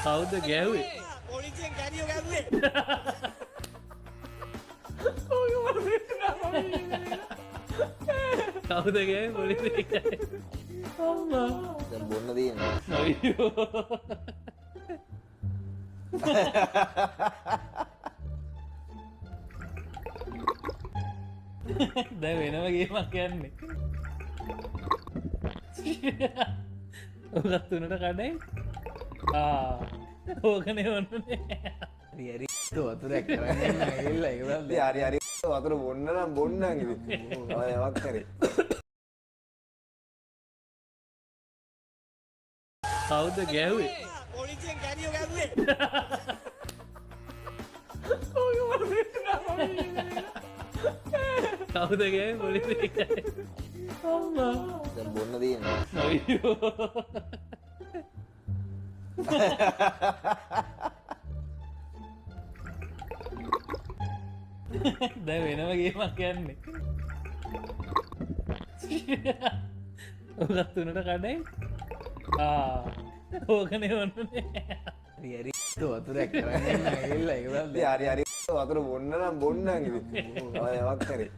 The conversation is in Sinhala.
කවුද ගැහුවේ? පොලිසියෙන් කැරියෝ ගැහුවේ. කවුද ගැහුවේ පොලිසියෙන්? අම්මා දැන් බොන්න තියෙනවා. අයියෝ. දැන් වෙනම ගේමක් යන්නේ. ඔකත් උනට කඩයි. ඕකනේ ඔන්නේ. හරි වතුරක් කරන්නේ නැහැ ඉල්ල ඒක හරි වතුර බොන්න නම් බොන්න ඉතින් යමක් කරේ කවුද ගැහුවේ? පොලිසියෙන් කැරියෝ ගැහුවේ. කවුද ගැහුවේ පොලිසියෙන්? අම්මා දැන් බොන්න තියෙනවා. අයියෝ. දැන් වෙනම ගේමක් යන්නේ. ඔකත් උනට කඩයි. ඕකනේ ඔන්නේ. හරි වතුරක් කරන්නේ නැහැ ඉල්ල ඒක හරි වතුර බොන්න නම් බොන්න ඉතින් යමක් කරේ